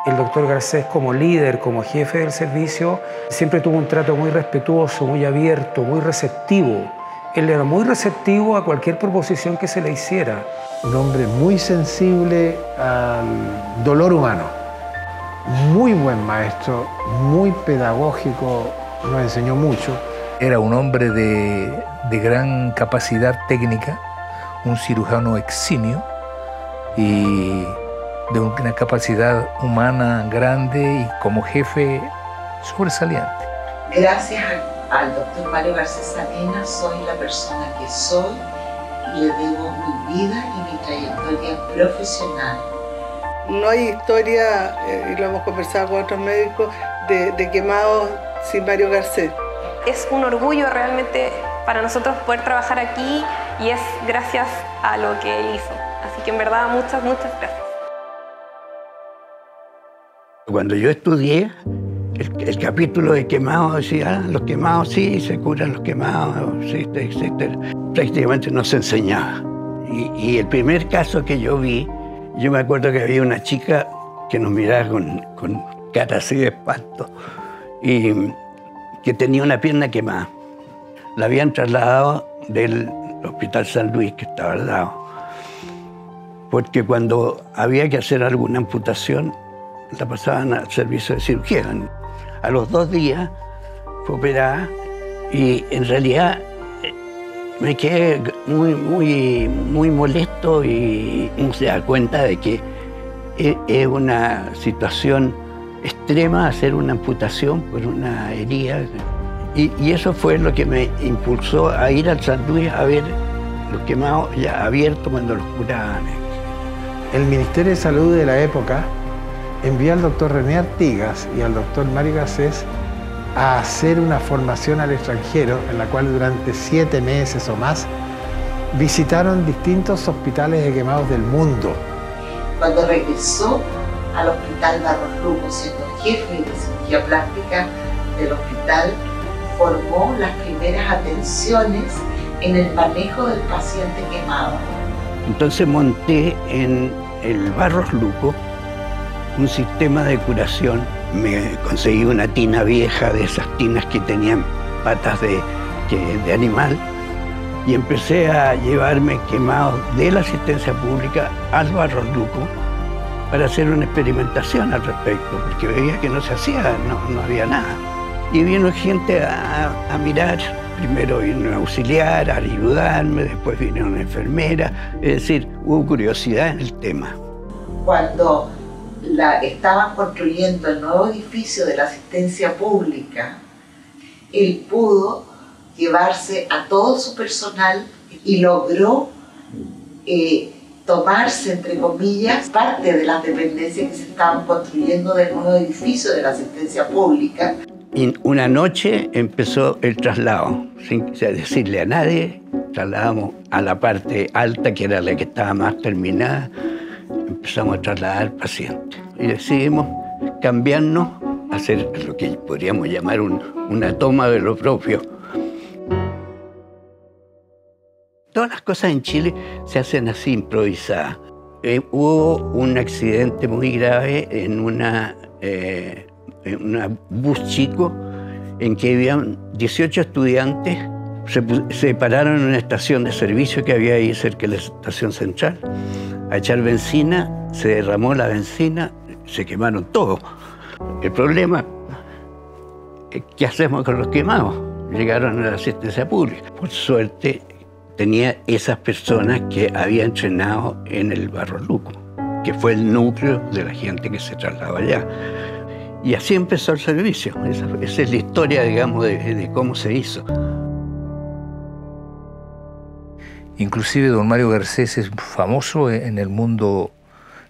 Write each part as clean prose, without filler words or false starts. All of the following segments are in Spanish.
El doctor Garcés, como líder, como jefe del servicio, siempre tuvo un trato muy respetuoso, muy abierto, muy receptivo. Él era muy receptivo a cualquier proposición que se le hiciera. Un hombre muy sensible al dolor humano. Muy buen maestro, muy pedagógico, nos enseñó mucho. Era un hombre de gran capacidad técnica, un cirujano eximio y de una capacidad humana grande y como jefe sobresaliente. Gracias al doctor Mario Garcés Salinas soy la persona que soy y le debo mi vida y mi trayectoria profesional. No hay historia, y lo hemos conversado con otros médicos, de quemados sin Mario Garcés. Es un orgullo realmente para nosotros poder trabajar aquí y es gracias a lo que él hizo. Así que en verdad muchas gracias. Cuando yo estudié, el capítulo de quemados decía, los quemados sí, se curan los quemados, etcétera, etcétera. Prácticamente no se enseñaba. Y el primer caso que yo vi, yo me acuerdo que había una chica que nos miraba con cara así de espanto y que tenía una pierna quemada. La habían trasladado del Hospital San Luis, que estaba al lado, porque cuando había que hacer alguna amputación, la pasaban al servicio de cirugía. A los 2 días fue operada y en realidad me quedé muy molesto y uno se da cuenta de que es una situación extrema hacer una amputación por una herida. Y eso fue lo que me impulsó a ir al San Luis a ver los quemados ya abiertos cuando los curaban. El Ministerio de Salud de la época envió al doctor René Artigas y al doctor Mario Garcés a hacer una formación al extranjero en la cual durante 7 meses o más visitaron distintos hospitales de quemados del mundo. Cuando regresó al Hospital Barros Luco, siendo jefe de cirugía plástica del hospital, formó las primeras atenciones en el manejo del paciente quemado. Entonces monté en el Barros Luco un sistema de curación. Me conseguí una tina vieja, de esas tinas que tenían patas de animal, y empecé a llevarme quemados de la asistencia pública al Barros Luco para hacer una experimentación al respecto, porque veía que no se hacía, no había nada. Y vino gente a mirar, primero vino un auxiliar a ayudarme, después vino una enfermera, es decir, hubo curiosidad en el tema. Cuando estaban construyendo el nuevo edificio de la asistencia pública, él pudo llevarse a todo su personal y logró tomarse, entre comillas, parte de las dependencias que se estaban construyendo del nuevo edificio de la asistencia pública. Y una noche empezó el traslado, sin decirle a nadie. Trasladamos a la parte alta, que era la que estaba más terminada. Empezamos a trasladar pacientes y decidimos cambiarnos, hacer lo que podríamos llamar una toma de lo propio. Todas las cosas en Chile se hacen así, improvisadas. Hubo un accidente muy grave en una bus chico en que habían 18 estudiantes. Se pararon en una estación de servicio que había ahí cerca de la estación central a echar benzina, se derramó la benzina, se quemaron todos. El problema es ¿qué hacemos con los quemados? Llegaron a la asistencia pública. Por suerte tenía esas personas que había entrenado en el Barros Luco, que fue el núcleo de la gente que se trasladó allá. Y así empezó el servicio. Esa es la historia, digamos, de cómo se hizo. Inclusive don Mario Garcés es famoso en el mundo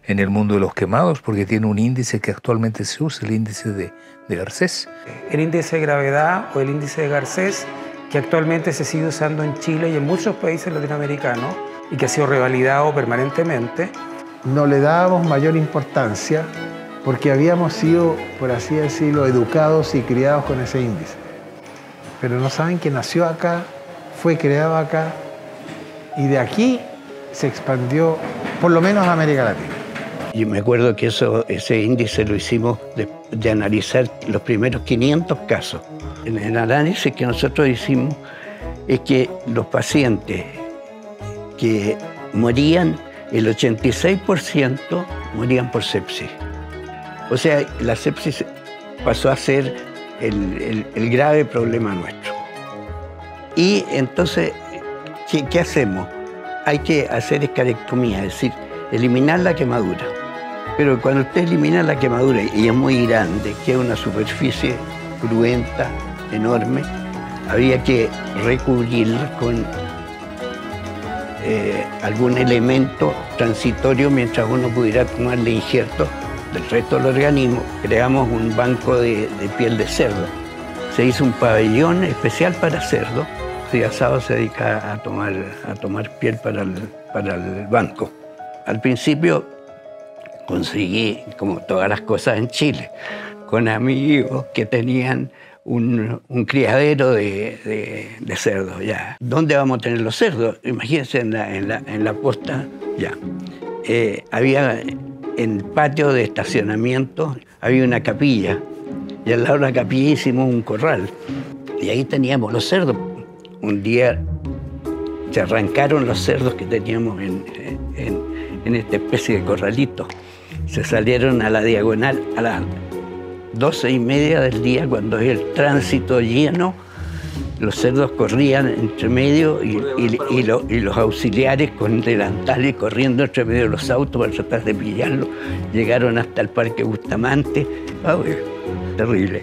de los quemados porque tiene un índice que actualmente se usa, el índice de Garcés. El índice de gravedad o el índice de Garcés, que actualmente se sigue usando en Chile y en muchos países latinoamericanos y que ha sido revalidado permanentemente. No le dábamos mayor importancia porque habíamos sido, por así decirlo, educados y criados con ese índice. Pero no saben que nació acá, fue creado acá y de aquí se expandió por lo menos a América Latina. Y me acuerdo que ese índice lo hicimos de analizar los primeros 500 casos. En el análisis que nosotros hicimos es que los pacientes que morían, el 86% morían por sepsis. O sea, la sepsis pasó a ser el grave problema nuestro. Y entonces, ¿qué hacemos? Hay que hacer escarectomía, es decir, eliminar la quemadura. Pero cuando usted elimina la quemadura y es muy grande, queda una superficie cruenta, enorme, había que recubrirla con algún elemento transitorio mientras uno pudiera tomarle injertos del resto del organismo. Creamos un banco de piel de cerdo. Se hizo un pabellón especial para cerdo. Y Asado se dedica a tomar piel para el banco. Al principio conseguí, como todas las cosas en Chile, con amigos que tenían un criadero de cerdos. Ya. ¿Dónde vamos a tener los cerdos? Imagínense en la posta. Ya. Había en el patio de estacionamiento había una capilla y al lado de la capilla hicimos un corral y ahí teníamos los cerdos. Un día se arrancaron los cerdos que teníamos en esta especie de corralito. Se salieron a la diagonal a las 12:30 del día, cuando es el tránsito lleno. Los cerdos corrían entre medio y los auxiliares con delantales corriendo entre medio de los autos para tratar de pillarlo. Llegaron hasta el Parque Bustamante. Terrible.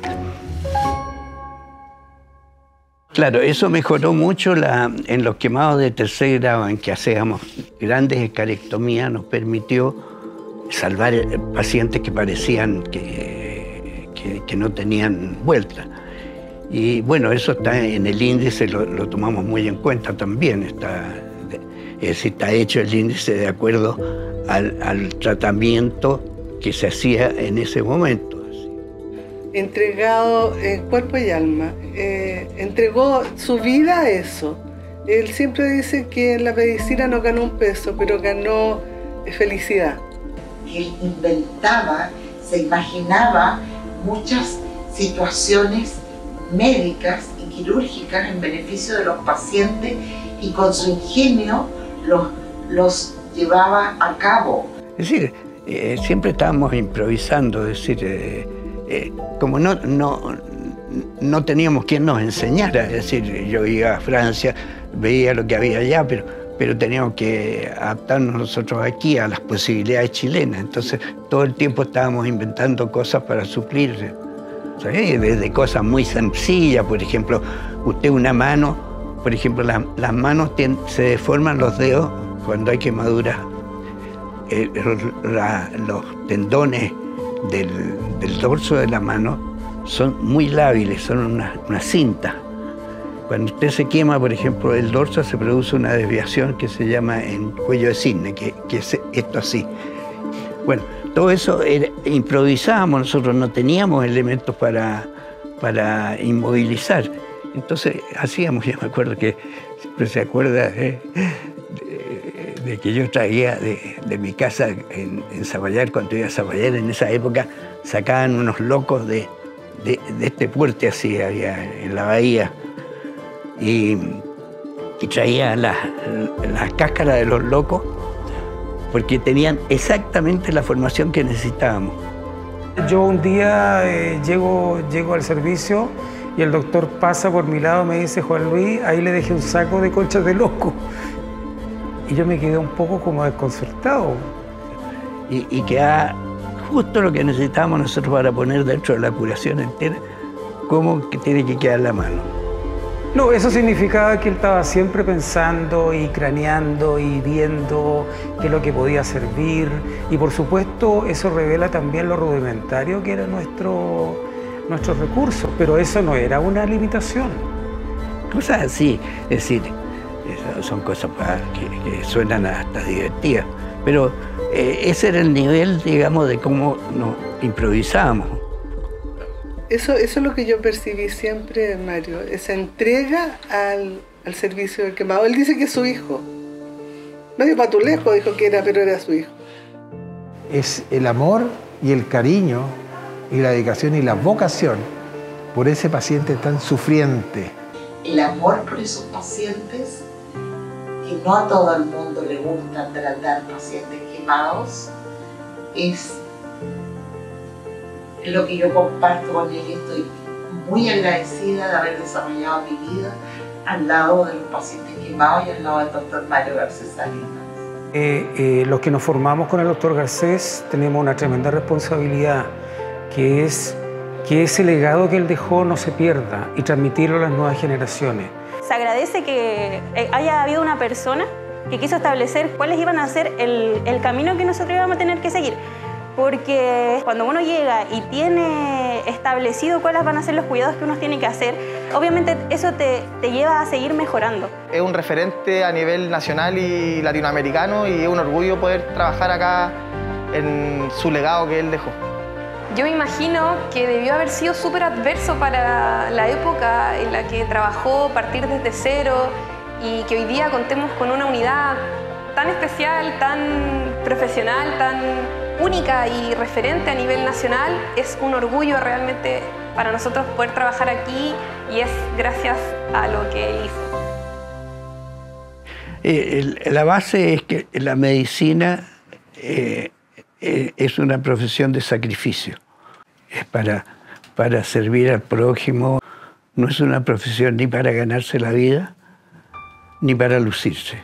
Claro, eso mejoró mucho en los quemados de tercer grado, en que hacíamos grandes escarectomías, nos permitió salvar pacientes que parecían que no tenían vuelta. Y bueno, eso está en el índice, lo tomamos muy en cuenta también. Está hecho el índice de acuerdo al tratamiento que se hacía en ese momento. Entregado en cuerpo y alma, entregó su vida a eso. Él siempre dice que en la medicina no ganó un peso, pero ganó felicidad. Él inventaba, se imaginaba muchas situaciones médicas y quirúrgicas en beneficio de los pacientes y con su ingenio los llevaba a cabo. Es decir, siempre estábamos improvisando, es decir, como no teníamos quien nos enseñara, es decir, yo iba a Francia, veía lo que había allá, pero teníamos que adaptarnos nosotros aquí a las posibilidades chilenas. Entonces, todo el tiempo estábamos inventando cosas para suplir, ¿sabes? Desde cosas muy sencillas, por ejemplo, una mano, por ejemplo, las manos se deforman los dedos cuando hay quemaduras. Los tendones del dorso de la mano son muy lábiles, son una cinta. Cuando usted se quema, por ejemplo, el dorso, se produce una desviación que se llama en cuello de cisne, que es esto así. Bueno, todo eso improvisábamos, nosotros no teníamos elementos para inmovilizar. Entonces hacíamos, yo me acuerdo que siempre se acuerda de que yo traía de mi casa en Zapallar, cuando iba a Zapallar, en esa época sacaban unos locos de este puerto así, había en la bahía, y traía las cáscaras de los locos porque tenían exactamente la formación que necesitábamos. Yo un día llego al servicio y el doctor pasa por mi lado, me dice: Juan Luis, ahí le dejé un saco de conchas de loco. Y yo me quedé un poco como desconcertado. Y queda justo lo que necesitábamos nosotros para poner dentro de la curación entera, cómo que tiene que quedar la mano. No, eso significaba que él estaba siempre pensando y craneando y viendo qué es lo que podía servir. Y por supuesto eso revela también lo rudimentario que era nuestros recursos. Pero eso no era una limitación. Cosas así, es decir, son cosas que suenan hasta divertidas. Pero ese era el nivel, digamos, de cómo nos improvisábamos. Eso es lo que yo percibí siempre, Mario, esa entrega al servicio del quemado. Él dice que es su hijo. Medio patulejo dijo que era, pero era su hijo. es el amor y el cariño y la dedicación y la vocación por ese paciente tan sufriente. El amor por esos pacientes, que no a todo el mundo le gusta tratar pacientes quemados, es lo que yo comparto con él. Estoy muy agradecida de haber desarrollado mi vida al lado de los pacientes quemados y al lado del doctor Mario Garcés Salinas. Los que nos formamos con el doctor Garcés tenemos una tremenda responsabilidad, que es que ese legado que él dejó no se pierda y transmitirlo a las nuevas generaciones. Se agradece que haya habido una persona que quiso establecer cuáles iban a ser el camino que nosotros íbamos a tener que seguir. Porque cuando uno llega y tiene establecido cuáles van a ser los cuidados que uno tiene que hacer, obviamente eso te lleva a seguir mejorando. Es un referente a nivel nacional y latinoamericano y es un orgullo poder trabajar acá en su legado que él dejó. Yo me imagino que debió haber sido súper adverso para la época en la que trabajó, partir desde cero, y que hoy día contemos con una unidad tan especial, tan profesional, tan única y referente a nivel nacional. Es un orgullo realmente para nosotros poder trabajar aquí y es gracias a lo que él hizo. La base es que la medicina es una profesión de sacrificio. Es para servir al prójimo. No es una profesión ni para ganarse la vida, ni para lucirse.